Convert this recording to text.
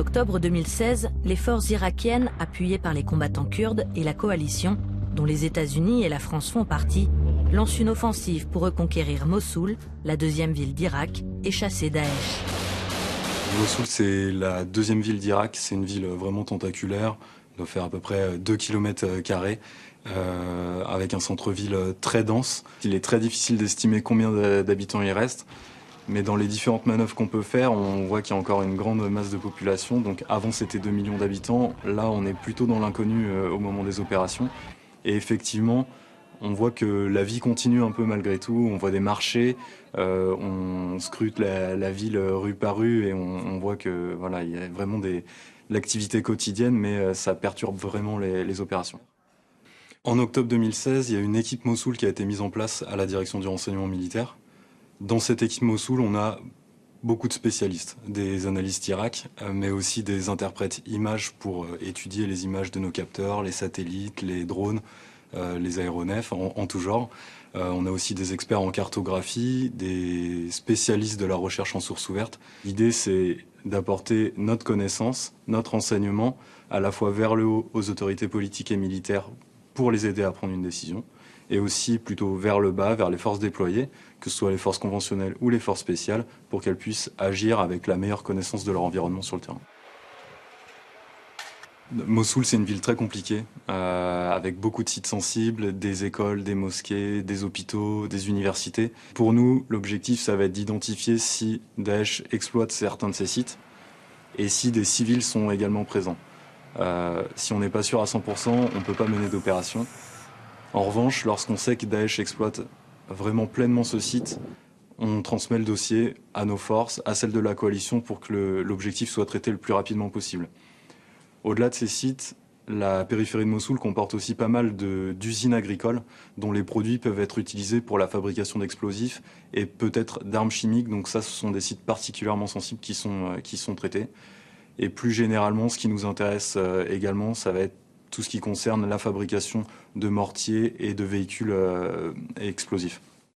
octobre 2016, les forces irakiennes, appuyées par les combattants kurdes et la coalition, dont les États-Unis et la France font partie, lancent une offensive pour reconquérir Mossoul, la deuxième ville d'Irak, et chasser Daesh. Mossoul, c'est la deuxième ville d'Irak. C'est une ville vraiment tentaculaire. Elle doit faire à peu près 2 km², avec un centre-ville très dense. Il est très difficile d'estimer combien d'habitants il reste. Mais dans les différentes manœuvres qu'on peut faire, on voit qu'il y a encore une grande masse de population. Donc avant, c'était 2 millions d'habitants. Là, on est plutôt dans l'inconnu au moment des opérations. Et effectivement, on voit que la vie continue un peu malgré tout. On voit des marchés, on scrute la ville rue par rue et on voit que voilà, il y a vraiment l'activité quotidienne, mais ça perturbe vraiment les opérations. En octobre 2016, il y a une équipe Mossoul qui a été mise en place à la direction du renseignement militaire. Dans cette équipe Mossoul, on a beaucoup de spécialistes, des analystes Irak, mais aussi des interprètes images pour étudier les images de nos capteurs, les satellites, les drones, les aéronefs en tout genre. On a aussi des experts en cartographie, des spécialistes de la recherche en source ouverte. L'idée, c'est d'apporter notre connaissance, notre renseignement, à la fois vers le haut aux autorités politiques et militaires pour les aider à prendre une décision, et aussi plutôt vers le bas, vers les forces déployées, que ce soit les forces conventionnelles ou les forces spéciales, pour qu'elles puissent agir avec la meilleure connaissance de leur environnement sur le terrain. Mossoul, c'est une ville très compliquée, avec beaucoup de sites sensibles, des écoles, des mosquées, des hôpitaux, des universités. Pour nous, l'objectif, ça va être d'identifier si Daesh exploite certains de ces sites et si des civils sont également présents. Si on n'est pas sûr à 100%, on ne peut pas mener d'opération. En revanche, lorsqu'on sait que Daesh exploite vraiment pleinement ce site, on transmet le dossier à nos forces, à celles de la coalition, pour que l'objectif soit traité le plus rapidement possible. Au-delà de ces sites, la périphérie de Mossoul comporte aussi pas mal d'usines agricoles dont les produits peuvent être utilisés pour la fabrication d'explosifs et peut-être d'armes chimiques. Donc ça, ce sont des sites particulièrement sensibles qui sont traités. Et plus généralement, ce qui nous intéresse également, ça va être tout ce qui concerne la fabrication de mortiers et de véhicules explosifs.